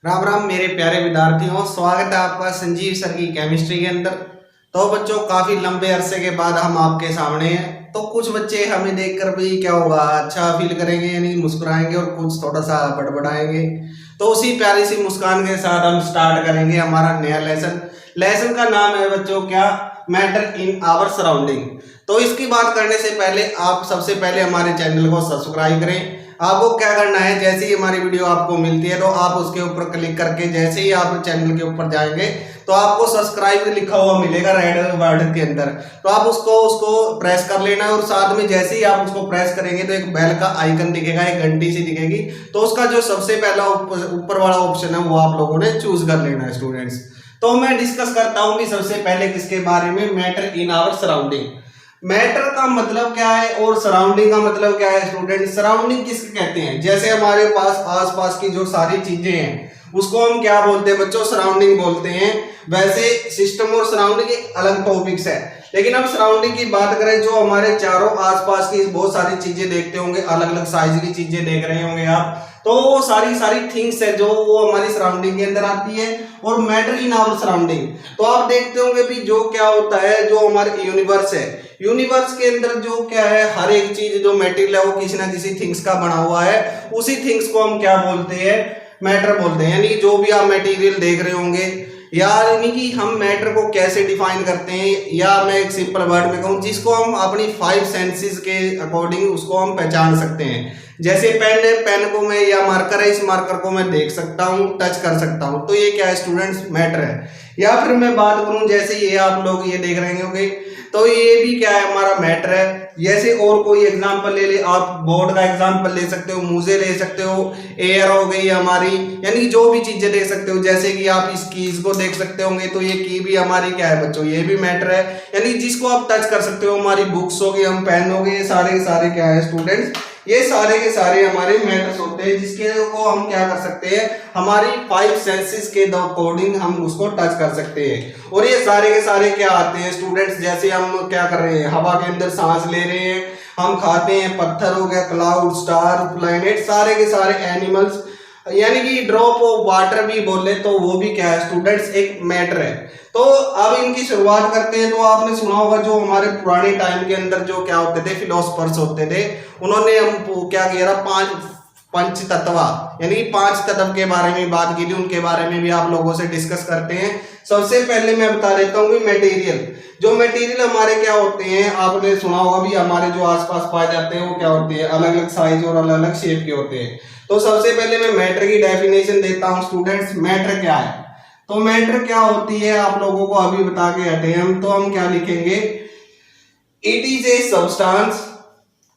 राम राम मेरे प्यारे विद्यार्थियों, स्वागत है आपका संजीव सर की केमिस्ट्री के अंदर। तो बच्चों, काफी लंबे अरसे के बाद हम आपके सामने हैं। तो कुछ बच्चे हमें देखकर भी क्या होगा, अच्छा फील करेंगे, यानी मुस्कुराएंगे, और कुछ थोड़ा सा बड़बड़ाएंगे। तो उसी प्यारी सी मुस्कान के साथ हम स्टार्ट करेंगे हमारा नया लेसन। लेसन का नाम है बच्चों क्या, मैटर इन आवर सराउंडिंग। तो इसकी बात करने से पहले आप सबसे पहले हमारे चैनल को सब्सक्राइब करें। आपको क्या करना है, जैसे ही हमारी वीडियो आपको मिलती है तो आप उसके ऊपर क्लिक करके जैसे ही आप चैनल के ऊपर जाएंगे तो आपको सब्सक्राइब लिखा हुआ मिलेगा रेड वर्ड के अंदर। तो आप उसको प्रेस कर लेना है, और साथ में जैसे ही आप उसको प्रेस करेंगे तो एक बेल का आइकन दिखेगा, एक घंटी सी दिखेगी। तो उसका जो सबसे पहला ऊपर वाला ऑप्शन है वो आप लोगों ने चूज कर लेना है स्टूडेंट्स। तो मैं डिस्कस करता हूँ कि सबसे पहले किसके बारे में, matter in our surrounding. Matter का मतलब क्या है और सराउंडिंग का मतलब क्या है स्टूडेंट। सराउंडिंग किसके कहते हैं, जैसे हमारे पास आसपास की जो सारी चीजें हैं उसको हम क्या बोलते हैं बच्चों, सराउंडिंग बोलते हैं। वैसे सिस्टम और सराउंडिंग एक अलग टॉपिक्स है, लेकिन हम सराउंडिंग की बात करें, जो हमारे चारों आसपास की बहुत सारी चीजें देखते होंगे, अलग अलग साइज की चीजें देख रहे होंगे आप, तो वो सारी थिंग्स है जो वो हमारी सराउंडिंग के अंदर आती है। और मैटर इन आवर सराउंडिंग, तो आप देखते होंगे भी जो क्या होता है, जो हमारे यूनिवर्स है, यूनिवर्स के अंदर जो क्या है, हर एक चीज जो मटेरियल है वो किसी ना किसी थिंग्स का बना हुआ है। उसी थिंग्स को हम क्या बोलते हैं, मैटर बोलते हैं। यानी जो भी आप मटेरियल देख रहे होंगे, यानी कि हम मैटर को कैसे डिफाइन करते हैं, या मैं एक सिंपल वर्ड में कहूँ, जिसको हम अपनी 5 सेंसेस के अकॉर्डिंग उसको हम पहचान सकते हैं। जैसे पेन है, पेन को मैं, या मार्कर है, इस मार्कर को मैं देख सकता हूँ, टच कर सकता हूँ, तो ये क्या है स्टूडेंट्स, मैटर है। या फिर मैं बात करूँ, जैसे ये आप लोग ये देख रहे होंगे, तो ये भी क्या है, हमारा मैटर है। जैसे और कोई एग्जांपल ले ले, आप बोर्ड का एग्जांपल ले सकते हो, मुझे ले सकते हो, एयर हो गई हमारी, यानी जो भी चीजें देख सकते हो। जैसे कि आप इस कीज को देख सकते होंगे, तो ये की भी हमारी क्या है बच्चों, ये भी मैटर है, यानी जिसको आप टच कर सकते हो। हमारी बुक्स हो गई, हम पेन हो गए, ये सारे के सारे क्या है स्टूडेंट्स, ये सारे के सारे हमारे मैटर्स होते हैं, जिसके को हम क्या कर सकते हैं, हमारी 5 सेंसेस के अकॉर्डिंग हम उसको टच कर सकते हैं। और ये सारे के सारे क्या आते हैं स्टूडेंट्स, जैसे हम क्या कर रहे हैं, हवा के अंदर सांस ले रहे हैं, हम खाते हैं, पत्थर हो गया, क्लाउड, स्टार, प्लैनेट, सारे के सारे एनिमल्स, यानी कि ड्रॉप ऑफ वाटर भी बोले तो वो भी क्या है स्टूडेंट्स, एक मैटर है। तो अब इनकी शुरुआत करते हैं। तो आपने सुना होगा जो हमारे पुराने टाइम के अंदर जो क्या होते थे, फिलोसफर्स होते थे, उन्होंने हम क्या किया था, 5 पंच तत्व, यानी 5 तत्व के बारे में बात की थी, उनके बारे में भी आप लोगों से डिस्कस करते हैं। सबसे पहले मैं बता देता हूँ कि मटेरियल, जो मटेरियल हमारे क्या होते हैं, आपने सुना होगा भी, हमारे जो आसपास पाए जाते हैं वो क्या होते हैं, अलग अलग साइज और अलग अलग शेप के होते हैं। तो सबसे पहले मैं मैटर की डेफिनेशन देता हूँ स्टूडेंट्स। मैटर क्या है, तो मैटर क्या होती है आप लोगों को अभी बता के हटे हम। तो हम क्या लिखेंगे, इट इज ए सब्सटेंस,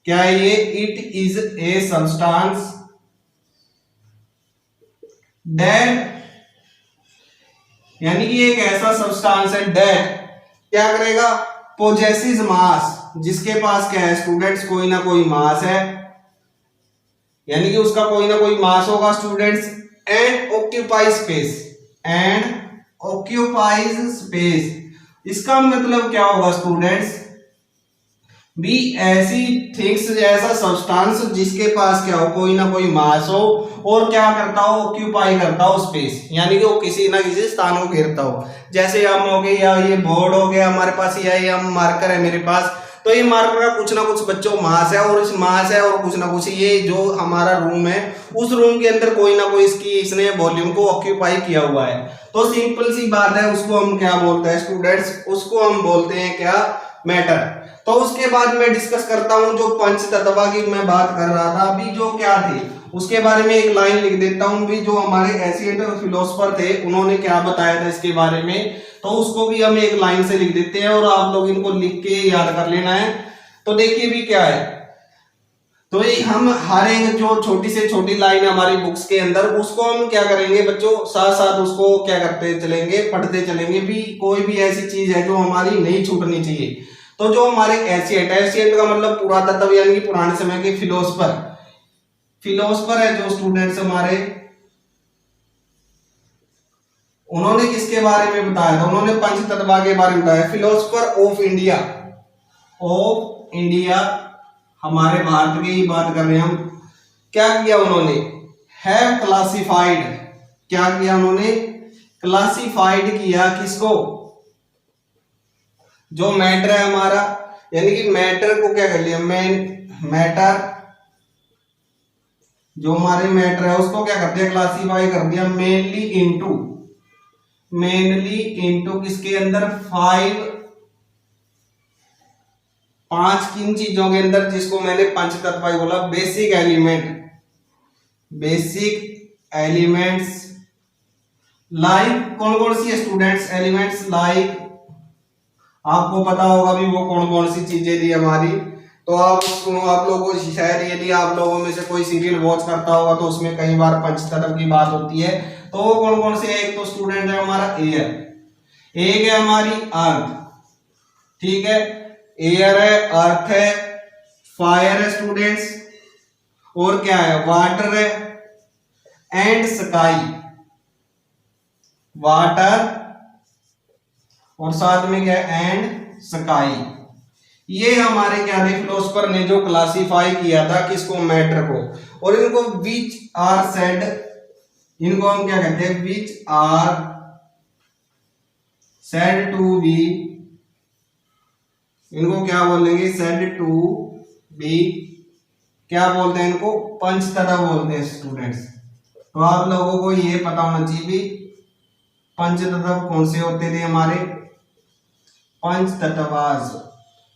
क्या है ये, it is a substance that, यानी कि एक ऐसा सब्सटेंस है दैट क्या करेगा, पोजेसिस मास, जिसके पास क्या है स्टूडेंट्स, कोई ना कोई मास है, यानी कि उसका कोई ना कोई मास होगा students, and occupy space, and occupies space. इसका मतलब क्या होगा स्टूडेंट्स, भी ऐसी थिंग्स, ऐसा सब्सटेंस जिसके पास क्या हो, कोई ना कोई मास हो, और क्या करता हो, ऑक्यूपाई करता हो स्पेस, यानी कि वो किसी ना किसी स्थान को घेरता हो। जैसे हम हो गए, या ये बोर्ड हो गया हमारे पास, या ये हम मार्कर है मेरे पास, तो ये मार्कर का कुछ ना कुछ बच्चों मास है, और इस मास है और कुछ ना कुछ, ये जो हमारा रूम है उस रूम के अंदर कोई ना कोई इसने वॉल्यूम को ऑक्यूपाई किया हुआ है। तो सिंपल सी बात है, उसको हम क्या बोलते हैं स्टूडेंट्स, उसको हम बोलते हैं क्या, मैटर। तो उसके बाद मैं डिस्कस करता हूं जो पंच तत्व की मैं बात कर रहा था अभी, जो क्या थे उसके बारे में एक लाइन लिख देता हूं भी। जो हमारे एशियन फिलोसफर थे उन्होंने क्या बताया था इसके बारे में, तो उसको भी हम एक लाइन से लिख देते हैं, और आप लोग इनको लिख के याद कर लेना है। तो देखिए भी क्या है, तो ये हम हर एक जो छोटी से छोटी लाइन हमारी बुक्स के अंदर, उसको हम क्या करेंगे बच्चों, साथ साथ उसको क्या करते चलेंगे, पढ़ते चलेंगे भी। कोई भी ऐसी चीज है जो हमारी नहीं छूटनी चाहिए। तो जो हमारे एशियट है, एशियट का मतलब पुरातत्व, यानी कि पुराने समय के फिलोसफर, फिलोसफर है जो स्टूडेंट्स हमारे, उन्होंने किसके बारे में बताया था, उन्होंने पंचतत्व के बारे में बताया। Philosopher of India, of India, हमारे भारत की ही बात कर रहे हैं हम, क्या किया उन्होंने, हैव क्लासिफाइड, क्या किया उन्होंने, क्लासिफाइड किया किसको, जो मैटर है हमारा, यानी कि मैटर को क्या कर लिया, मैटर, जो हमारे मैटर है उसको क्या कर दिया, क्लासिफाई कर दिया मेनली इनटू किसके अंदर, पांच किन चीजों के अंदर, जिसको मैंने पंचतत्व बोला, बेसिक एलिमेंट्स लाइक, कौन कौन सी स्टूडेंट्स, एलिमेंट्स लाइक, आपको पता होगा भी वो कौन कौन सी चीजें थी हमारी। तो आप लोगों को शायद, यदि आप लोगों में से कोई सीरियल वॉच करता होगा तो उसमें कई बार पंचतत्व की बात होती है। तो वो कौन कौन से, एक तो स्टूडेंट है हमारा एयर, एक है हमारी अर्थ, ठीक है, एयर है, अर्थ है, फायर है स्टूडेंट्स, और क्या है, वाटर है, एंड स्काई, वाटर और साथ में क्या है, एंड स्काई। ये हमारे क्या थे, फिलोसफर ने जो क्लासिफाई किया था किसको, मैटर को। और इनको विच आर सेड, इनको हम क्या कहते हैं, which are said to be, इनको क्या बोलेंगे, सेड टू बी, क्या बोलते हैं इनको, पंचतत्व बोलते हैं स्टूडेंट्स। तो आप लोगों को ये पता होना चाहिए भी पंचतत्व कौन से होते थे हमारे, पंचतत्वाज।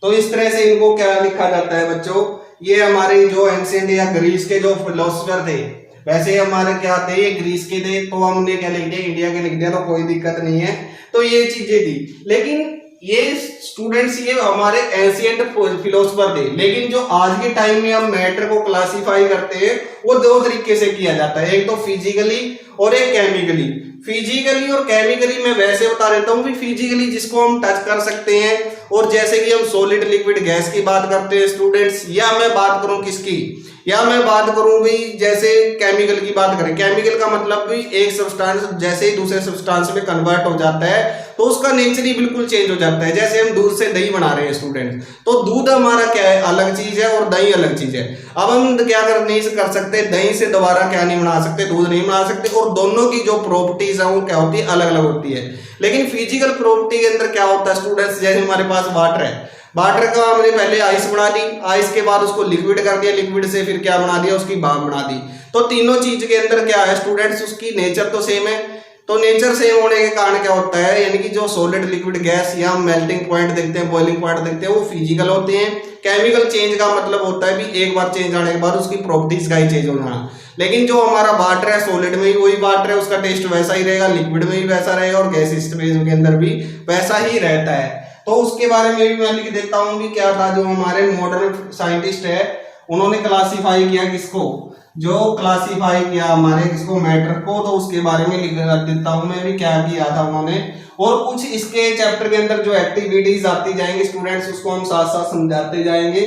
तो इस तरह से इनको क्या लिखा जाता है बच्चों, ये हमारे जो एंशिएंट या ग्रीस के जो फिलोसफर थे, वैसे हमारे क्या थे, ये ग्रीस के थे, तो हमने क्या लिख दिया, इंडिया के लिख दिया, तो कोई दिक्कत नहीं है। तो ये चीजें थी, लेकिन ये स्टूडेंट्स ये हमारे एंशिएंट फिलोसफर थे। लेकिन जो आज के टाइम में हम मैटर को क्लासिफाई करते हैं वो दो तरीके से किया जाता है, एक तो फिजिकली और एक केमिकली। फिजिकली और केमिकली मैं वैसे बता देता हूँ कि फिजिकली जिसको हम टच कर सकते हैं, और जैसे कि हम सॉलिड लिक्विड गैस की बात करते हैं स्टूडेंट्स, या मैं बात करूं किसकी, या मैं बात करूं भी जैसे केमिकल की बात करें। केमिकल का मतलब भी एक सब्सटेंस जैसे ही दूसरे सब्सटेंस में कन्वर्ट हो जाता है तो उसका नेचर ही बिल्कुल चेंज हो जाता है। जैसे हम दूध से दही बना रहे हैं स्टूडेंट, तो दूध हमारा क्या है, अलग चीज है, और दही अलग चीज है। अब हम क्या नहीं कर सकते, दही से दोबारा क्या नहीं बना सकते, दूध नहीं बना सकते, और दोनों की जो प्रॉपर्टीज है वो क्या होती है, अलग अलग होती है। लेकिन फिजिकल प्रॉपर्टी के अंदर क्या होता है स्टूडेंट्स, जैसे हमारे पास वाटर है, वाटर का हमने पहले आइस बना दी, आइस के बाद उसको लिक्विड कर दिया, लिक्विड से फिर क्या बना दिया, उसकी भाप बना दी। तो तीनों चीज के अंदर क्या है स्टूडेंट्स, उसकी नेचर तो सेम है। तो नेचर सेम होने के कारण क्या होता है, यानी कि जो सॉलिड लिक्विड गैस या मेल्टिंग पॉइंट देखते हैं, बॉइलिंग पॉइंट देखते हैं, वो फिजिकल होते हैं। केमिकल चेंज का मतलब होता है भी एक बार चेंज आने के बाद उसकी प्रॉपर्टीज का ही चेंज हो जाना। लेकिन जो हमारा वाटर है, सॉलिड में ही वही वाटर है, उसका टेस्ट वैसा ही रहेगा, लिक्विड में भी वैसा रहेगा, और गैस स्टेज के अंदर भी वैसा ही रहता है। तो उसके बारे में भी मैं लिख देता हूं भी क्या था, जो हमारे मॉडर्न साइंटिस्ट है उन्होंने क्लासिफाई किया किसको, जो क्लासिफाई किया हमारे किसको, मैटर को। तो उसके बारे में लिख देता हूं मैं भी क्या किया था उन्होंने, और कुछ इसके चैप्टर के अंदर जो एक्टिविटीज आती जाएंगी स्टूडेंट्स, उसको हम साथ साथ समझाते जाएंगे।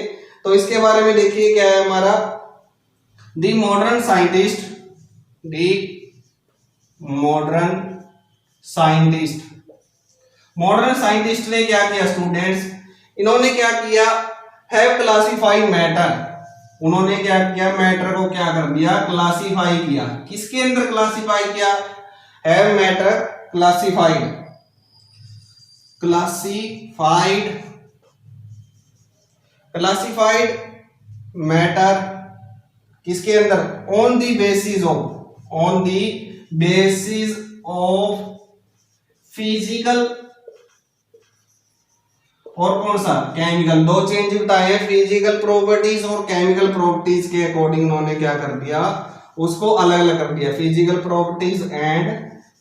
तो इसके बारे में देखिए क्या है हमारा, द मॉडर्न साइंटिस्ट ने क्या किया स्टूडेंट्स, इन्होंने क्या किया, हैव क्लासिफाइड मैटर। उन्होंने क्या किया, मैटर को क्या कर दिया, क्लासिफाई किया। किसके अंदर क्लासिफाई किया, हैव मैटर क्लासिफाइड मैटर किसके अंदर, on the basis of physical और कौन सा, केमिकल। दो चेंज बताए हैं, फिजिकल प्रॉपर्टीज और केमिकल प्रॉपर्टीज के अकॉर्डिंग उन्होंने क्या कर दिया, उसको अलग अलग कर दिया, physical properties and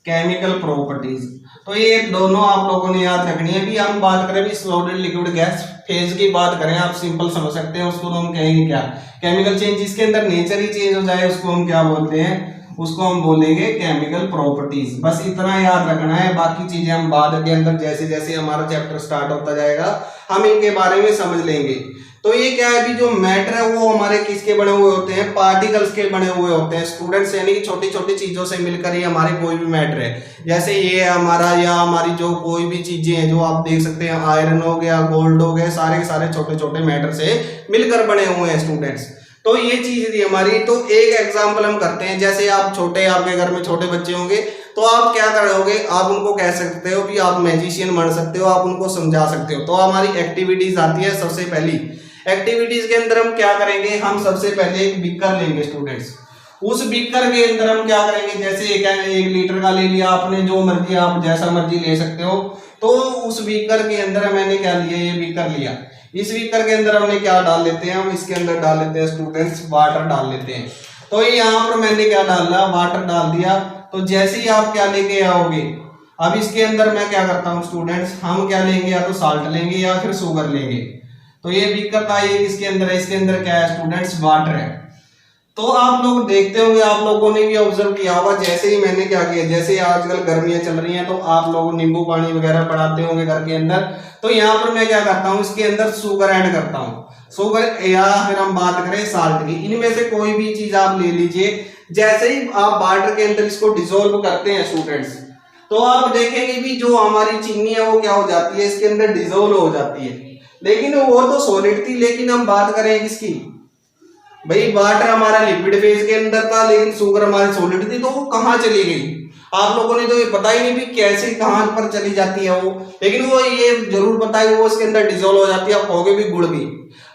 chemical properties. तो ये दोनों आप लोगों ने याद रखनी है। भी हम बात करें भी सॉलिड लिक्विड गैस फेज की बात करें, आप सिंपल समझ सकते हैं, उसको तो हम कहेंगे क्या, केमिकल चेंज। जिसके अंदर नेचर ही चेंज हो जाए उसको हम क्या बोलते हैं, उसको हम बोलेंगे केमिकल प्रॉपर्टीज। बस इतना याद रखना है, बाकी चीजें हम बाद के अंदर जैसे जैसे हमारा चैप्टर स्टार्ट होता जाएगा हम इनके बारे में समझ लेंगे। तो ये क्या है, अभी जो मैटर है वो हमारे किसके बने हुए होते हैं, पार्टिकल्स के बने हुए होते हैं स्टूडेंट्स, यानी कि छोटी छोटी चीजों से मिलकर ही हमारे कोई भी मैटर है। जैसे ये हमारा या हमारी जो कोई भी चीजें हैं जो आप देख सकते हैं, आयरन हो गया, गोल्ड हो गया, सारे के सारे छोटे छोटे मैटर से मिलकर बने हुए हैं स्टूडेंट्स। तो ये चीज थी हमारी। तो एक एग्जांपल हम करते हैं, जैसे आप छोटे, आपके घर में छोटे बच्चे होंगे तो आप क्या करोगे, आप उनको कह सकते हो कि आप मैजिशियन बन सकते हो, आप उनको समझा सकते हो। तो हमारी एक्टिविटीज आती है। सबसे पहली एक्टिविटीज के अंदर हम क्या करेंगे, हम सबसे पहले एक बीकर लेंगे स्टूडेंट्स। उस बीकर के अंदर हम क्या करेंगे, जैसे 1 लीटर का ले लिया आपने, जो मर्जी आप जैसा मर्जी ले सकते हो। तो उस बीकर के अंदर मैंने क्या लिया, ये बीकर लिया। इस बीकर के अंदर हमने क्या डाल लेते हैं, हम इसके अंदर डाल लेते हैं स्टूडेंट्स वाटर डाल लेते हैं। तो ये यहाँ पर मैंने क्या डाला, वाटर डाल दिया। तो जैसे ही आप क्या लेके आओगे, अब इसके अंदर मैं क्या करता हूँ स्टूडेंट्स, हम क्या लेंगे, या तो साल्ट लेंगे या फिर शुगर लेंगे। तो ये बीकर का ये इसके अंदर है, इसके अंदर क्या है स्टूडेंट्स, वाटर है। तो आप लोग देखते होंगे, आप लोगों ने भी ऑब्जर्व किया होगा, जैसे ही मैंने क्या किया, जैसे आजकल गर्मियां चल रही हैं तो आप लोग नींबू पानी वगैरह बनाते होंगे घर के अंदर। तो यहाँ पर मैं क्या करता हूँ, इसके अंदर शुगर ऐड करता हूँ, शुगर, या फिर हम बात करें साल्ट की, इनमें से कोई भी चीज आप ले लीजिए। जैसे ही आप वाटर के अंदर इसको डिसोल्व करते हैं स्टूडेंट्स, तो आप देखेंगे भी जो हमारी चीनी है वो क्या हो जाती है, इसके अंदर डिसोल्व हो जाती है। लेकिन वो तो सॉलिड थी, लेकिन हम बात करें किसकी, भाई वाटर हमारा लिक्विड फेज के अंदर था, लेकिन शुगर हमारी सॉलिड थी। तो वो कहाँ चली गई, आप लोगों ने तो ये पता ही नहीं भी कैसे कहाँ पर चली जाती है वो, लेकिन वो ये जरूर पता है वो इसके अंदर डिसॉल्व हो जाती है। आप कहोगे भी गुड़ गई,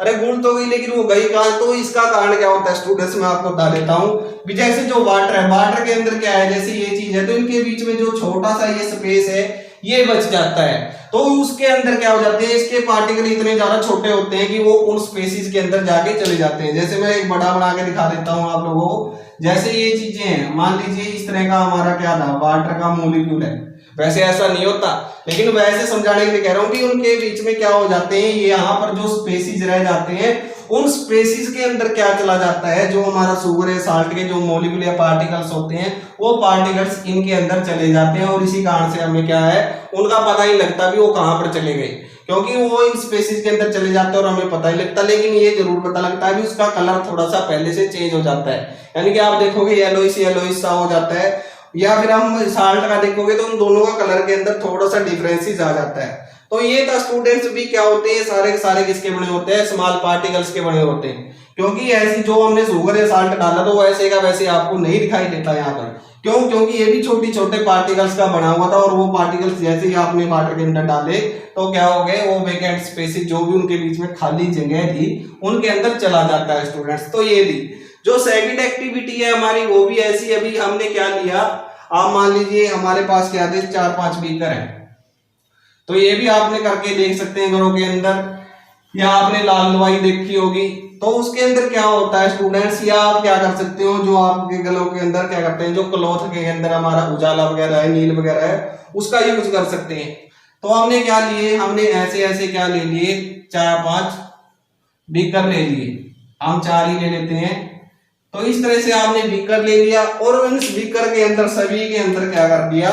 अरे गुड़ तो गई, लेकिन वो गई कहाँ। तो इसका कारण क्या होता है स्टूडेंट्स, मैं आपको बता देता हूँ। जैसे जो वाटर है, वाटर के अंदर क्या है, जैसे ये चीज है, तो इनके बीच में जो छोटा सा ये स्पेस है ये बच जाता है। तो उसके अंदर क्या हो जाते हैं, इसके पार्टिकल इतने ज्यादा छोटे होते हैं कि वो उन स्पेसिस के अंदर जाके चले जाते हैं। जैसे मैं एक बड़ा बना के दिखा देता हूँ आप लोगों को। जैसे ये चीजें हैं, मान लीजिए इस तरह का हमारा क्या था, वाटर का मॉलिक्यूल है। वैसे ऐसा नहीं होता, लेकिन वैसे समझाने के लिए कह रहा हूँ कि उनके बीच में क्या हो जाते हैं, ये यहाँ पर जो स्पेसिस रह जाते हैं, उन स्पेसिस के अंदर क्या चला जाता है, जो हमारा शुगर है, साल्ट के जो मॉलिक्यूल या पार्टिकल्स होते हैं, वो पार्टिकल्स इनके अंदर चले जाते हैं। और इसी कारण से हमें क्या है, उनका पता ही लगता भी वो कहाँ पर चले गए, क्योंकि वो इन स्पेसिस के अंदर चले जाते हैं और हमें पता ही लगता। लेकिन ये जरूर पता लगता है भी उसका कलर थोड़ा सा पहले से चेंज हो जाता है, यानी कि आप देखोगे येलोइश सा हो जाता है। या फिर हम साल्ट का देखोगे तो उन दोनों का कलर के अंदर थोड़ा सा डिफरेंसेस आ जाता है। तो ये था स्टूडेंट्स भी क्या होते हैं, सारे के सारे किसके बने होते हैं, स्मॉल पार्टिकल्स के बने होते हैं। क्योंकि ऐसी जो हमने शुगर या साल्ट डाला तो वो ऐसे का वैसे आपको नहीं दिखाई देता यहाँ पर। क्यों, क्योंकि ये भी छोटी छोटे पार्टिकल्स का बना हुआ था, और वो पार्टिकल्स जैसे ही आपने वाटर के अंदर डाले तो क्या हो गए, वो वेकेंट स्पेसेस जो भी उनके बीच में खाली जगह थी उनके अंदर चला जाता है स्टूडेंट्स। तो ये थी जो सेकंड एक्टिविटी है हमारी, वो भी ऐसी। अभी हमने क्या लिया, आप मान लीजिए हमारे पास क्या थे, 4-5 बीकर है। तो ये भी आपने करके देख सकते हैं घरों के अंदर, या आपने लाल दवाई देखी होगी। तो उसके अंदर क्या होता है स्टूडेंट्स, या आप क्या कर सकते हो, जो आपके गलों के अंदर क्या करते हैं, जो क्लॉथ के अंदर हमारा उजाला वगैरह है, नील वगैरह है, उसका यूज कर सकते हैं। तो हमने क्या लिए, हमने ऐसे ऐसे क्या ले लिए, 4-5 बीकर ले लिए, हम 4 ही ले लेते हैं। तो इस तरह से आपने बीकर ले लिया, और इस बीकर के अंदर सभी के अंदर क्या कर दिया,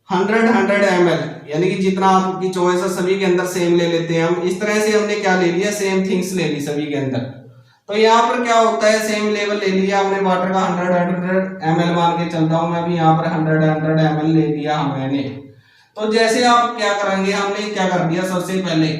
100 ml, यानी कि जितना आपकी चॉइस है सभी के अंदर सेम ले लेते हैं हम। इस तरह से हमने क्या ले लिया, सेम थिंग्स ले ली सभी के अंदर। तो यहाँ पर क्या होता है, सेम लेवल ले लिया हमने वाटर का, 100 ml मान के चलता हूं मैं भी, यहाँ पर 100 ml ले लिया हमने। तो जैसे आप क्या करेंगे, हमने क्या कर दिया, सबसे पहले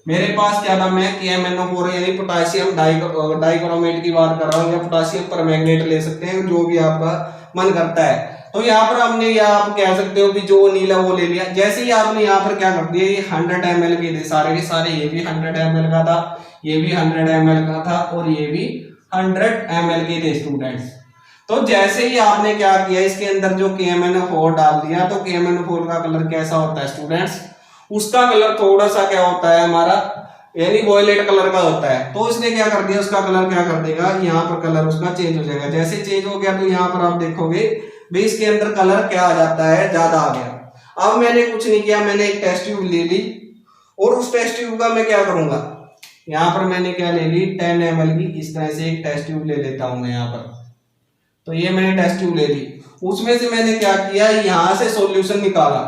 मेरे पास क्या था, मैं KMnO4 यानी पोटासियम डाइक्रोमेट की बात कर रहा हूँ, या पोटासियम परमैंगनेट ले सकते हैं, जो भी आपका मन करता है। तो यहाँ पर हमने, या आप कह सकते हो कि जो नीला वो ले लिया। जैसे ही आपने यहाँ पर क्या कर दिया, ये 100 ml के थे सारे के सारे, ये भी 100 ml का था, ये भी 100 ml का था, और ये भी 100 ml के थे स्टूडेंट्स। तो जैसे ही आपने क्या किया, इसके अंदर जो KMnO4 डाल दिया, तो KMnO4 का कलर कैसा होता है स्टूडेंट्स, उसका कलर थोड़ा सा क्या होता है हमारा, यानी वॉयलेट कलर का होता है। तो इसने क्या कर दिया, उसका कलर क्या कर देगा, यहाँ पर कलर उसका चेंज हो जाएगा। जैसे चेंज हो गया तो यहाँ पर आप देखोगे भाई इसके अंदर कलर क्या आ जाता है, ज्यादा आ गया। अब मैंने कुछ नहीं किया, मैंने एक टेस्ट ट्यूब ले ली, और उस टेस्ट ट्यूब का मैं क्या करूंगा, यहाँ पर मैंने क्या ले ली, 10 ml की इस तरह से एक टेस्ट ट्यूब ले लेता हूं मैं यहाँ पर। तो ये मैंने टेस्ट ट्यूब ले ली, उसमें से मैंने क्या किया, यहाँ से सॉल्यूशन निकाला।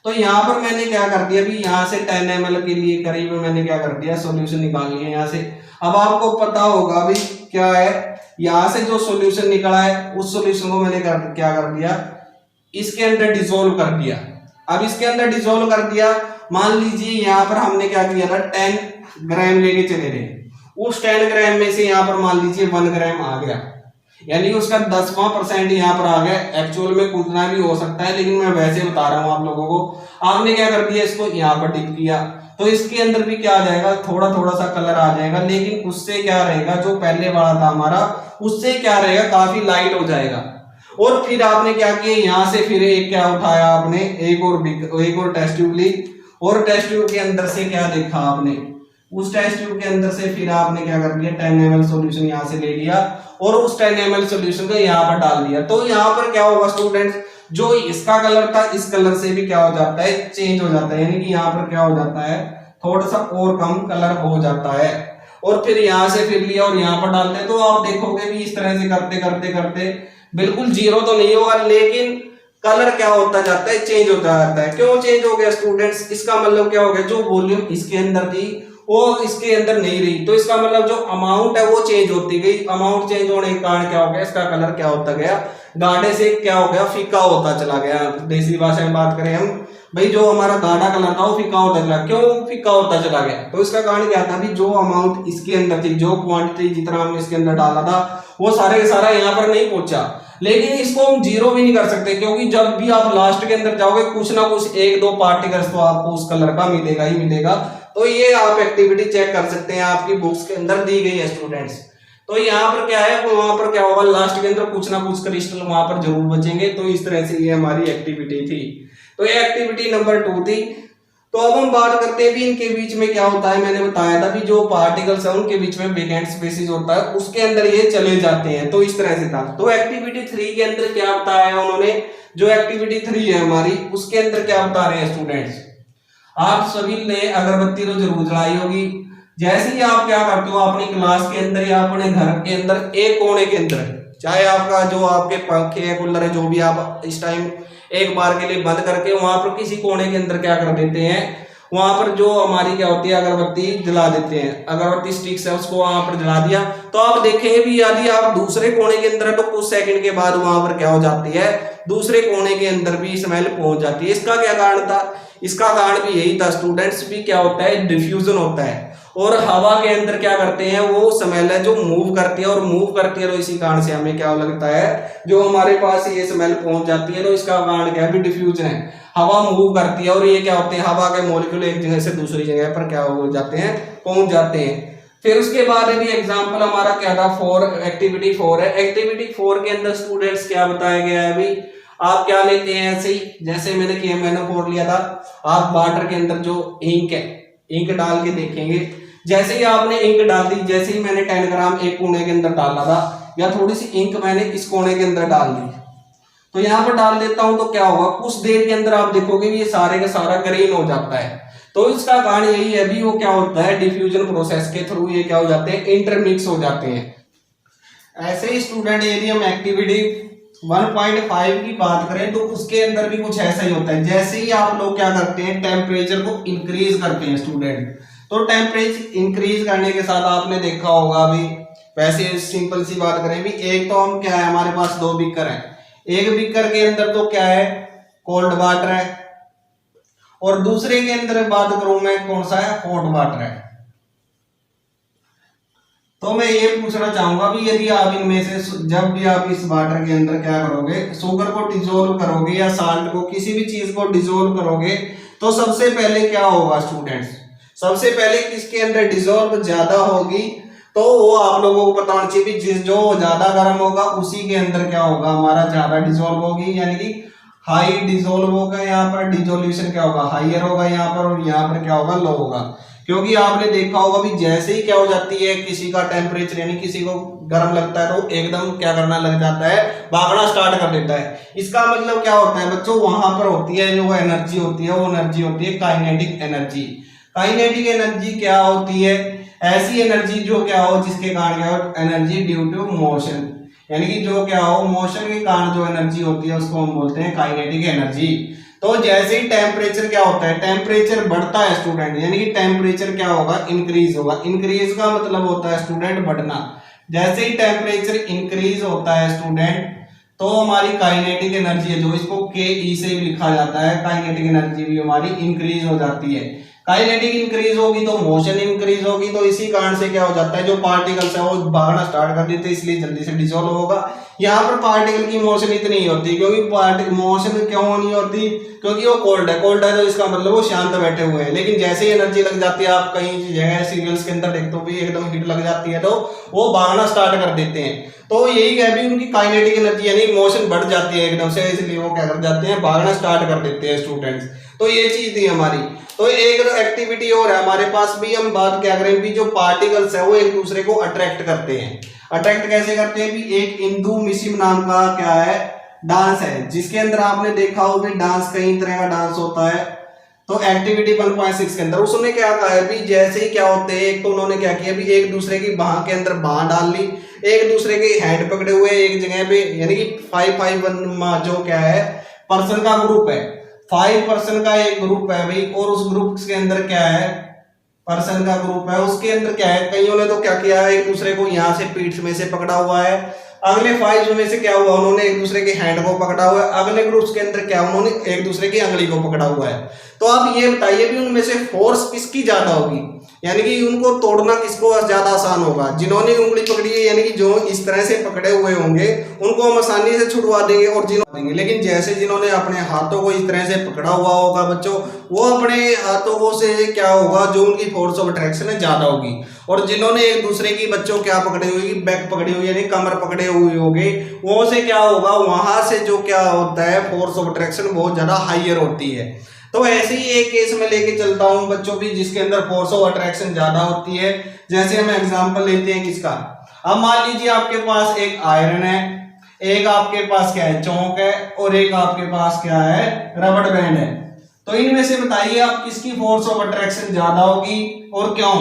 तो यहाँ पर मैंने क्या कर दिया, भी यहाँ से 10 ml के लिए करीब मैंने क्या कर दिया, सॉल्यूशन निकाल लिया यहाँ से। अब आपको पता होगा भी क्या है, यहाँ से जो सॉल्यूशन निकला है उस सॉल्यूशन को मैंने क्या कर दिया, इसके अंदर डिसॉल्व कर दिया। अब इसके अंदर डिसॉल्व कर दिया, मान लीजिए यहाँ पर हमने क्या किया था, 10 ग्राम लेके चले थे, उस 10 ग्राम में से यहाँ पर मान लीजिए 1 ग्राम आ गया, यानी उसका 10वां% यहाँ पर आ गया। एक्चुअल में उतना भी हो सकता है, लेकिन मैं वैसे बता रहा हूँ आप लोगों को। आपने क्या कर दिया, इसको यहाँ पर डिप किया तो इसके अंदर भी क्या आ जाएगा, थोड़ा थोड़ा सा कलर आ जाएगा, लेकिन उससे क्या रहेगा, जो पहले वाला था हमारा उससे क्या रहेगा, काफी लाइट हो जाएगा। और फिर आपने क्या किया, यहाँ से फिर एक क्या उठाया आपने, एक और टेस्ट ट्यूब ली, और टेस्ट ट्यूब के अंदर से क्या देखा आपने, उस टेस्ट ट्यूब के अंदर से फिर आपने क्या कर दिया, 10 ml सॉल्यूशन यहाँ से ले लिया और उस 10 ml सॉल्यूशन को यहाँ पर डाल दिया। तो यहाँ पर क्या होगा स्टूडेंट्स, जो इसका कलर था इस कलर से भी क्या हो जाता है, चेंज हो जाता है, यानी कि यहाँ पर क्या हो जाता है, थोड़ा सा और कम कलर हो जाता है। और फिर यहाँ से फिर लिया और यहाँ पर डालते हैं, तो आप देखोगे भी इस तरह से करते करते करते बिल्कुल जीरो तो नहीं होगा, लेकिन कलर क्या होता जाता है, चेंज होता जाता है। क्यों चेंज हो गया स्टूडेंट्स, इसका मतलब क्या हो गया, जो वॉल्यूम इसके अंदर थी वो इसके अंदर नहीं रही, तो इसका मतलब जो अमाउंट है वो चेंज होती गई। अमाउंट चेंज होने के कारण क्या हो गया, इसका कलर क्या होता गया, गाढ़े से क्या हो गया, फीका होता चला गया। देसी भाषा में बात करें हम भाई, जो हमारा गाढ़ा कलर था वो फीका होता चला। क्यों फीका होता चला गया, तो इसका कारण क्या था, भी जो अमाउंट इसके अंदर थी, जो क्वांटिटी जितना हमने इसके अंदर डाला था वो सारे का सारा यहाँ पर नहीं पहुंचा। लेकिन इसको हम जीरो भी नहीं कर सकते, क्योंकि जब भी आप लास्ट के अंदर जाओगे कुछ ना कुछ 1-2 पार्टिकल्स तो आपको उस कलर का मिलेगा ही मिलेगा। तो ये आप एक्टिविटी चेक कर सकते हैं, आपकी बुक्स के अंदर दी गई है स्टूडेंट्स। तो यहाँ पर क्या है, वहां पर क्या होगा, लास्ट के अंदर कुछ ना कुछ क्रिस्टल वहां पर जरूर बचेंगे। तो इस तरह से ये हमारी एक्टिविटी थी। तो ये एक्टिविटी नंबर 2 थी। तो अब हम बात करते हैं भी इनके बीच में क्या होता है। मैंने बताया था भी जो पार्टिकल्स है उनके बीच में वेकेंट स्पेसिस होता है, उसके अंदर ये चले जाते हैं। तो इस तरह से था। तो एक्टिविटी 3 के अंदर क्या बताया उन्होंने, जो एक्टिविटी 3 है हमारी, उसके अंदर क्या बता रहे हैं स्टूडेंट्स, आप सभी ने अगरबत्ती तो जरूर जलाई होगी। जैसे ही आप क्या करते हो अपनी क्लास के अंदर या अपने घर के अंदर एक कोने के अंदर, चाहे आपका जो आपके पंखे है, कूलर है, जो भी आप इस टाइम एक बार के लिए बंद करके वहां पर किसी कोने के अंदर क्या कर देते हैं, वहां पर जो हमारी क्या होती है अगरबत्ती जला देते हैं। अगरबत्ती स्टिक्स है उसको वहां पर जला दिया, तो आप देखेंगे भी यदि आप दूसरे कोने के अंदर है तो कुछ सेकंड के बाद वहां पर क्या हो जाती है, दूसरे कोने के अंदर भी स्मेल पहुंच जाती है। इसका क्या कारण था, इसका कारण भी यही था स्टूडेंट्स, भी क्या होता है, डिफ्यूजन होता है। और हवा के अंदर क्या करते हैं, वो स्मेल है जो मूव करती है, और मूव करती है तो इसी कारण से हमें क्या लगता है, जो हमारे पास ये स्मेल पहुंच जाती है, तो इसका कारण क्या है, डिफ्यूजन है। हवा मूव करती है और ये क्या होते हैं, हवा के मॉलिक्यूल एक जगह से दूसरी जगह पर क्या हो जाते हैं, पहुंच जाते हैं। फिर उसके बाद भी एग्जाम्पल हमारा क्या था, एक्टिविटी 4 है। एक्टिविटी 4 के अंदर स्टूडेंट्स क्या बताया गया है, अभी आप क्या लेते हैं, ऐसे ही जैसे मैंने KMnO4 लिया था, आप वाटर के अंदर जो इंक है, इंक डाल के देखेंगे। जैसे ही आपने इंक डाल दी, जैसे ही मैंने 10 ग्राम एक कोने के अंदर डाला था, या थोड़ी सी इंक मैंने इस कोने के अंदर डाल दी, तो यहाँ पर डाल देता हूं, तो क्या होगा, कुछ देर के अंदर आप देखोगे ये सारे का सारा ग्रीन हो जाता है। तो इसका कारण यही है भी, वो क्या होता है, डिफ्यूजन प्रोसेस के थ्रू ये क्या हो जाते हैं, इंटरमिक्स हो जाते हैं। ऐसे ही स्टूडेंट यदि हम एक्टिविटी 1.5 की बात करें तो उसके अंदर भी कुछ ऐसा ही होता है। जैसे ही आप लोग क्या करते हैं, टेम्परेचर को इंक्रीज करते हैं स्टूडेंट, तो टेम्परेचर इंक्रीज करने के साथ आपने देखा होगा अभी, वैसे सिंपल सी बात करें भी, एक तो हम क्या है, हमारे पास 2 बीकर है, एक बीकर के अंदर तो क्या है, कोल्ड वाटर है, और दूसरे के अंदर बात करूं मैं कौन सा है, हॉट वाटर है। तो मैं ये पूछना चाहूंगा भी, यदि आप इनमें से जब भी आप इस वाटर के अंदर क्या करोगे, शुगर को डिजोल्व करोगे या साल्ट को, किसी भी चीज को डिजोल्व करोगे, तो सबसे पहले क्या होगा स्टूडेंट्स, सबसे पहले किसके अंदर डिजोल्व ज्यादा होगी, तो वो आप लोगों को पता होना चाहिए जिस जो ज्यादा गर्म होगा उसी के अंदर क्या होगा, हमारा ज्यादा डिजोल्व होगी, यानी कि हाई डिजोल्व होगा। यहाँ पर डिजोल्यूशन क्या होगा, हाइयर होगा यहाँ पर, और यहाँ पर क्या होगा, लो होगा। क्योंकि आपने देखा होगा भी, जैसे ही क्या हो जाती है, किसी का टेम्परेचर यानी किसी को गर्म लगता है तो एकदम क्या करना लग जाता है, भागना स्टार्ट कर देता है। इसका मतलब क्या होता है बच्चों, वहां पर होती है जो एनर्जी होती है, वो एनर्जी होती है काइनेटिक एनर्जी। काइनेटिक एनर्जी क्या होती है, ऐसी एनर्जी जो क्या हो, जिसके कारण क्या हो, एनर्जी ड्यू टू मोशन, यानी कि जो क्या हो, मोशन के कारण जो एनर्जी होती है उसको हम बोलते हैं काइनेटिक एनर्जी। तो जैसे ही टेम्परेचर क्या होता है, टेम्परेचर बढ़ता है स्टूडेंट, यानी कि टेम्परेचर क्या होगा, इंक्रीज होगा। इंक्रीज का मतलब होता है स्टूडेंट बढ़ना। जैसे ही टेम्परेचर इंक्रीज होता है स्टूडेंट, तो हमारी काइनेटिक एनर्जी है जो इसको के ई से भी लिखा जाता है, काइनेटिक एनर्जी भी हमारी इंक्रीज हो जाती है। काइनेटिक इंक्रीज होगी तो मोशन इंक्रीज होगी, तो इसी कारण से क्या हो जाता है, जो पार्टिकल्स है वो भागना स्टार्ट कर देते हैं, इसलिए जल्दी से डिसॉल्व होगा। यहाँ पर पार्टिकल की मोशन इतनी ही होती है, क्योंकि मोशन क्यों नहीं होती, क्योंकि वो कोल्ड है तो इसका मतलब वो शांत बैठे हुए हैं। लेकिन जैसे ही एनर्जी लग जाती है, आप कहीं जगह सीरियल्स के अंदर देखते हो भी एकदम हीट लग जाती है, तो वो भागना स्टार्ट कर देते हैं। तो यही है भी उनकी काइनेटिक एनर्जी यानी मोशन बढ़ जाती है एकदम से, इसलिए वो क्या कर जाते हैं, भागना स्टार्ट कर देते हैं स्टूडेंट्स। तो ये चीज थी हमारी। तो एक एक्टिविटी और है हमारे पास भी, हम बात क्या करें भी, जो पार्टिकल्स है वो एक दूसरे को अट्रैक्ट करते हैं। अट्रैक्ट कैसे करते हैं भी, एक इंदु मिसिम नाम का क्या है डांस है, जिसके अंदर आपने देखा हो भी डांस कई तरह का डांस होता है। तो एक्टिविटी 1.6 के अंदर उसने क्या कहा है भी, जैसे ही क्या होते हैं, एक तो उन्होंने क्या किया भी, एक दूसरे की बाह के अंदर बाह डाल ली, एक दूसरे के हैंड पकड़े हुए एक जगह पे, यानी कि 5-5-1 जो क्या है पर्सन का ग्रुप है, 5 पर्सन का एक ग्रुप है भाई, और उस ग्रुप के अंदर क्या है पर्सन का ग्रुप है, उसके अंदर क्या है, कईयों ने तो क्या किया है, एक दूसरे को यहाँ से पीठ में से पकड़ा हुआ है, अगले 5 में से क्या हुआ, उन्होंने एक दूसरे के हैंड को पकड़ा हुआ है, अगले ग्रुप्स के अंदर क्या उन्होंने एक दूसरे की अंगली को पकड़ा हुआ है। तो आप ये बताइए भी उनमें से फोर्स किसकी ज्यादा होगी, यानी कि उनको तोड़ना किसको ज्यादा आसान होगा, जिन्होंने उंगली पकड़ी है यानी कि जो इस तरह से पकड़े हुए होंगे उनको हम आसानी से छुड़वा देंगे और देंगे, लेकिन जैसे जिन्होंने अपने हाथों को इस तरह से पकड़ा हुआ होगा बच्चों, वो अपने हाथों को से क्या होगा, जो उनकी फोर्स ऑफ अट्रैक्शन है ज्यादा होगी, और जिन्होंने एक दूसरे की बच्चों क्या पकड़े हुए, बैक पकड़ी हुई यानी कमर पकड़े हुए होंगे, वो से क्या होगा, वहां से जो क्या होता है फोर्स ऑफ अट्रैक्शन बहुत ज्यादा हाइयर होती है। तो ऐसे ही एक केस में लेके चलता हूं बच्चों भी, जिसके अंदर फोर्स ऑफ अट्रैक्शन ज्यादा होती है। जैसे हम एग्जांपल लेते हैं किसका, अब मान लीजिए आपके पास एक आयरन है, एक आपके पास क्या है चौक है, और एक आपके पास क्या है रबड़ बैंड है। तो इनमें से बताइए आप किसकी फोर्स ऑफ अट्रैक्शन ज्यादा होगी और क्यों।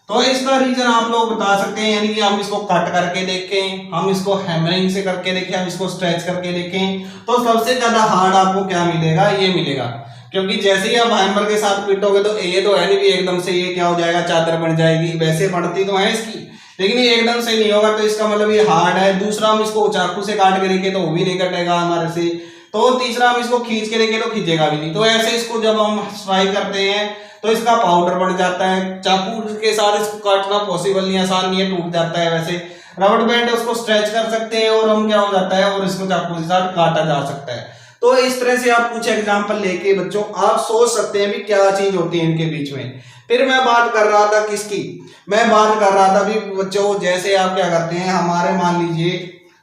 तो इसका रीजन आप लोग बता सकते हैं, यानी कि हम इसको कट करके देखें, हम इसको हैमरिंग से करके देखें, हम इसको स्ट्रेच करके देखें, तो सबसे ज्यादा हार्ड आपको क्या मिलेगा, ये मिलेगा। क्योंकि जैसे ही आप हैमर के साथ पीटोगे तो ये तो है नहीं भी एकदम से ये क्या हो जाएगा, चादर बन जाएगी, वैसे बढ़ती तो है इसकी, लेकिन ये एकदम से नहीं होगा, तो इसका मतलब ये हार्ड है। दूसरा हम इसको चाकू से काट के देखें तो वो भी नहीं कटेगा हमारे से, तो तीसरा हम इसको खींच के देखें तो खींचेगा भी नहीं। तो ऐसे इसको जब हम फ्राई करते हैं तो इसका पाउडर बन जाता है, चाकू के साथ इसको काटना पॉसिबल नहीं, आसान नहीं है, टूट जाता है। वैसे रबड़ बैंड है उसको स्ट्रेच कर सकते हैं और हम क्या हो जाता है, और इसको चाकू के साथ काटा जा सकता है। तो इस तरह से आप कुछ एग्जांपल लेके बच्चों आप सोच सकते हैं भी क्या चीज होती है इनके बीच में। फिर मैं बात कर रहा था किसकी, मैं बात कर रहा था भी बच्चों, जैसे आप क्या करते हैं, हमारे मान लीजिए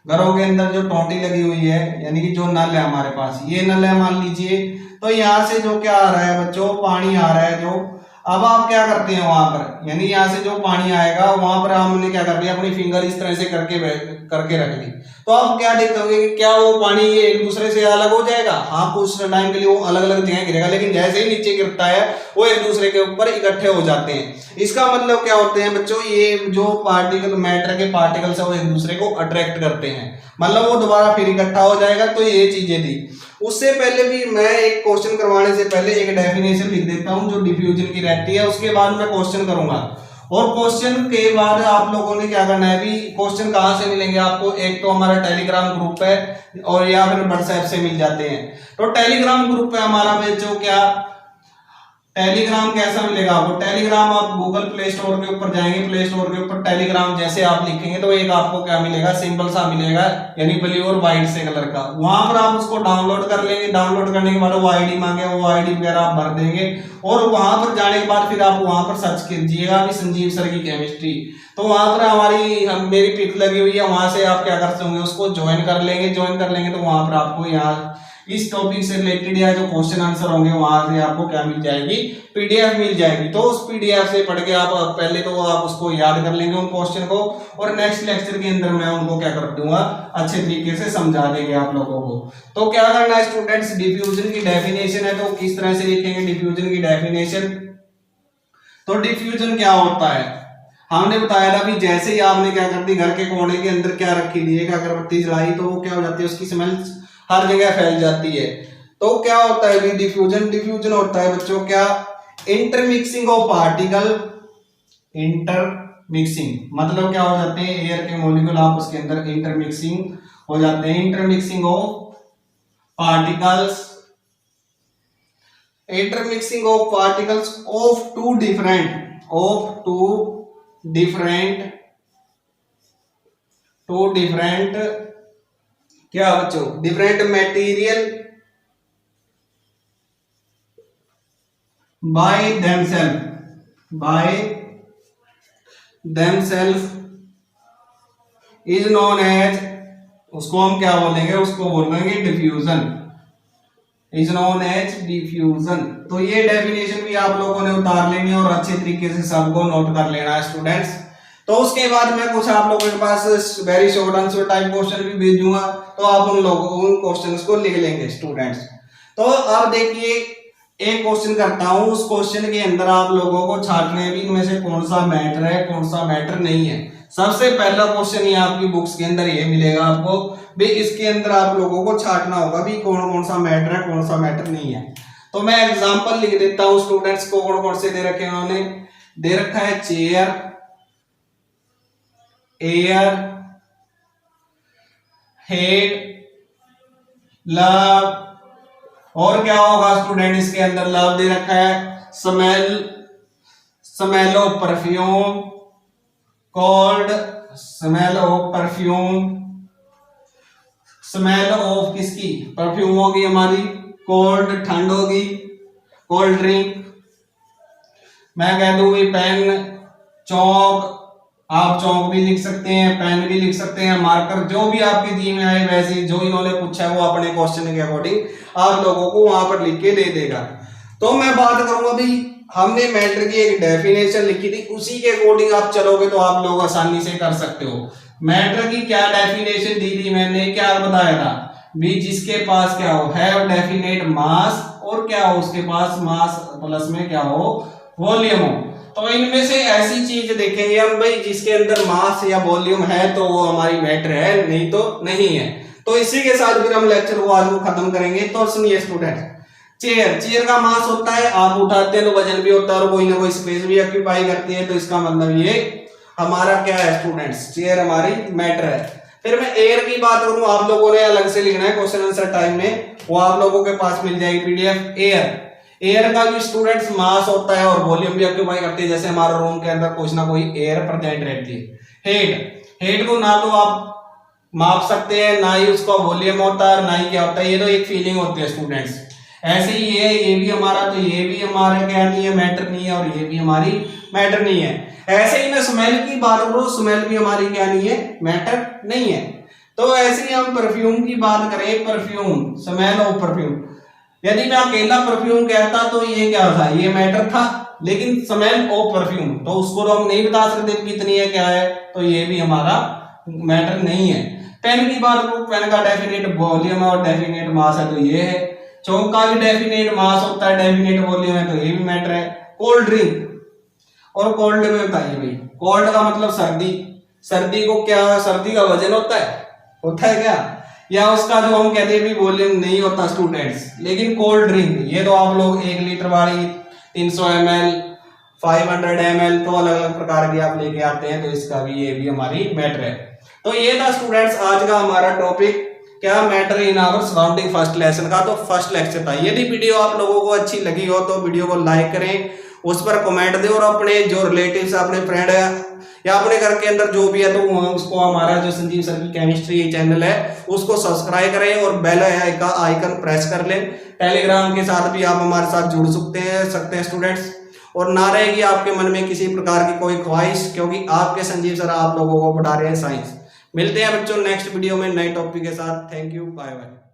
घरों के अंदर जो टोंटी लगी हुई है, यानी कि जो नल है हमारे पास, ये नल है मान लीजिए, तो यहाँ से जो क्या आ रहा है बच्चों, पानी आ रहा है जो, अब आप क्या करते हैं वहां पर, यानी यहाँ से जो पानी आएगा वहां पर हमने क्या कर दिया, अपनी फिंगर इस तरह से करके रख दी, तो आप क्या देखोगे कि क्या वो पानी ये एक दूसरे से अलग हो जाएगा, हाँ कुछ टाइम के लिए वो अलग अलग जगह गिरेगा, लेकिन जैसे ही नीचे गिरता है वो एक दूसरे के ऊपर इकट्ठे हो जाते हैं। इसका मतलब क्या होते हैं बच्चों, ये जो पार्टिकल मैटर के पार्टिकल्स है वो एक दूसरे को अट्रैक्ट करते हैं, मतलब वो दोबारा फिर इकट्ठा हो जाएगा। तो ये चीजें थी। उससे पहले भी मैं एक क्वेश्चन करवाने से पहले एक डेफिनेशन लिख देता हूं जो डिफ्यूजन की रहती है, उसके बाद मैं क्वेश्चन करूंगा, और क्वेश्चन के बाद आप लोगों ने क्या करना है भी, क्वेश्चन कहां से मिलेंगे आपको, एक तो हमारा टेलीग्राम ग्रुप है और या फिर व्हाट्सएप से मिल जाते हैं। तो टेलीग्राम ग्रुप है हमारा बच्चों, क्या टेलीग्राम कैसा मिलेगा आपको, टेलीग्राम आप गूगल प्ले स्टोर के ऊपर जाएंगे, प्ले स्टोर के ऊपर टेलीग्राम जैसे आप लिखेंगे तो एक आपको क्या मिलेगा, सिंपल सा मिलेगा, यानी ब्लू और व्हाइट से कलर का, वहां पर आप उसको डाउनलोड कर लेंगे। डाउनलोड करने के बाद वो आईडी मांगे, वो आईडी वगैरह आप भर देंगे, और वहां पर जाने के बाद फिर आप वहां पर सर्च कीजिएगा भी संजीव सर की केमिस्ट्री, तो वहां पर मेरी पिक लगी हुई है, वहां से आप क्या कर सकते उसको ज्वाइन कर लेंगे। ज्वाइन कर लेंगे तो वहां पर आपको यहाँ इस टॉपिक से रिलेटेड या जो क्वेश्चन आंसर होंगे वहां से आपको क्या मिल जाएगी, पीडीएफ मिल जाएगी। तो उस पीडीएफ से पढ़ के आप पहले तो आप उसको याद कर लेंगे उन क्वेश्चन को, और नेक्स्ट लेक्चर के अंदर मैं उनको क्या कर दूंगा, अच्छे तरीके से समझा देंगे आप लोगों को। तो क्या करना है स्टूडेंट्स, डिफ्यूजन की डेफिनेशन है तो किस तरह से लिखेंगे डिफ्यूजन की डेफिनेशन। तो डिफ्यूजन क्या होता है, हमने बताया था भी जैसे ही आपने क्या कर दी, घर के कोने के अंदर क्या रखी दी, एक अगरबत्ती जलाई तो वो क्या हो जाती है, उसकी स्मेल हर जगह फैल जाती है। तो क्या होता है डिफ्यूजन, डिफ्यूजन होता है बच्चों क्या, इंटरमिक्सिंग ऑफ पार्टिकल, इंटरमिक्सिंग मतलब क्या हो जाते हैं, एयर के मॉलिक्यूल आपस के अंदर इंटरमिक्सिंग हो जाते हैं, intermixing of particles intermixing of particles of two different क्या बच्चों, different material by themself is known as, उसको हम क्या बोलेंगे, उसको बोलेंगे diffusion, is known as diffusion. तो ये डेफिनेशन भी आप लोगों ने उतार लेनी है और अच्छे तरीके से सबको नोट कर लेना है स्टूडेंट्स। तो उसके बाद मैं कुछ आप लोगों के पास very short answer type question भी भेजूंगा, तो आप उन क्वेश्चंस को लिख लेंगे स्टूडेंट्स। तो अब देखिए एक क्वेश्चन करता हूं, उस क्वेश्चन के अंदर आप लोगों को छांटने हैं इनमें से कौन सा मैटर है कौन सा मैटर नहीं है। सबसे पहला क्वेश्चन ये आपकी बुक्स के अंदर ये मिलेगा आपको भी, इसके अंदर आप लोगों को छांटना होगा भी कौन कौन सा मैटर है कौन सा मैटर नहीं है। तो मैं एग्जांपल लिख देता हूं स्टूडेंट्स को, कौन कौन से दे रखे हैं उन्होंने, दे रखा है चेयर, एयर, हेड, लव, और क्या होगा स्टूडेंट इसके अंदर, लव दे रखा है, smell of perfume, cold, smell of perfume, smell of किसकी, परफ्यूम होगी हमारी, कोल्ड ठंड होगी, कोल्ड ड्रिंक, मैं कह दूं पेन, चौक, आप चौक भी लिख सकते हैं, पेन भी लिख सकते हैं, मार्कर, जो भी आपके जी में आए वैसे जो इन्होंने पूछा है वो अपने क्वेश्चन के अकॉर्डिंग आप लोगों को वहां पर लिख के दे देगा। तो मैं बात करूंगा भी हमने मैटर की एक डेफिनेशन लिखी थी, उसी के अकॉर्डिंग आप चलोगे तो आप लोग आसानी से कर सकते हो। मैटर की क्या डेफिनेशन दी थी मैंने, क्या बताया था भी, जिसके पास क्या हो, हैव डेफिनेट मास, और क्या हो उसके पास मास प्लस में क्या हो, वॉल्यूम हो। तो इनमें से ऐसी चीज देखेंगे हम भाई जिसके अंदर मास या वॉल्यूम है तो वो हमारी मैटर है, नहीं तो नहीं है। तो इसी के साथ फिर हम लेक्चर को आज को खत्म करेंगे। तो सुनिए स्टूडेंट, चेयर का मास होता है, आप उठाते हैं तो वजन भी होता है और कोई ना कोई स्पेस भी ऑक्यूपाई करती है, तो इसका मतलब ये हमारा क्या है स्टूडेंट्स, चेयर हमारी मैटर है। फिर मैं एयर की बात करूं, आप लोगों ने अलग से लिखना है क्वेश्चन आंसर टाइम में, वो आप लोगों के पास मिल जाएगी पीडीएफ। एयर का भी स्टूडेंट्स मास होता है और वॉल्यूम भी ऑक्यूपाई करती है, जैसे हमारे रूम के अंदर कुछ ना कोई एयर प्रेजेंट रहती है। हेड को ना तो आप माप सकते हैं, ना ही उसका वॉल्यूम होता है, ना ही क्या होता है, ये तो एक फीलिंग होती है स्टूडेंट्स। ऐसे ही ये भी हमारा, तो ये भी हमारा क्या नहीं है, मैटर नहीं है, और ये भी हमारी मैटर नहीं है। ऐसे ही मैं स्मेल की बात करूं, स्मेल भी हमारी क्या नहीं है, मैटर नहीं है। तो ऐसे ही हम परफ्यूम की बात करें, परफ्यूम, स्मेल ऑफ परफ्यूम, यदि मैं अकेला परफ्यूम कहता तो ये क्या था, ये मैटर था, लेकिन स्मेल ऑफ परफ्यूम तो उसको तो हम नहीं बता सकते कितनी है क्या है, तो ये भी हमारा मैटर नहीं है। पेन की बात करूं, पेन का डेफिनेट वॉल्यूम और डेफिनेट मास है, तो ये है। चौक का भी डेफिनेट मास होता है, डेफिनेट वॉल्यूम है, तो ये भी मैटर है। कोल्ड ड्रिंक, और कोल्ड में बताइए भाई, कोल्ड का मतलब सर्दी, सर्दी को क्या, सर्दी का वजन होता है क्या, या उसका जो हम कहते हैं भी वॉल्यूम नहीं होता स्टूडेंट्स। लेकिन कोल्ड ड्रिंक ये तो आप लोग 1 लीटर वाली, 300 ml, 500 ml, तो अलग अलग प्रकार की आप लेके आते हैं, तो इसका भी ये भी हमारी मैटर है। तो ये था स्टूडेंट्स आज का हमारा टॉपिक, क्या matter in our surrounding first lesson का, तो फर्स्ट लेक्चर था। यदि वीडियो आप लोगों को अच्छी लगी हो तो वीडियो को लाइक करें, उस पर कमेंट दें, और अपने जो रिलेटिव्स, अपने फ्रेंड है या अपने घर के अंदर जो भी है, तो उसको हमारा जो संजीव सर की केमिस्ट्री चैनल है उसको सब्सक्राइब करें और बेल का आइकन प्रेस कर लें। टेलीग्राम के साथ भी आप हमारे साथ जुड़ सकते हैं स्टूडेंट्स, और ना रहेगी आपके मन में किसी प्रकार की कोई ख्वाहिश, क्योंकि आपके संजीव सर आप लोगों को पढ़ा रहे हैं साइंस। मिलते हैं बच्चों नेक्स्ट वीडियो में नए टॉपिक के साथ। Thank you, bye bye.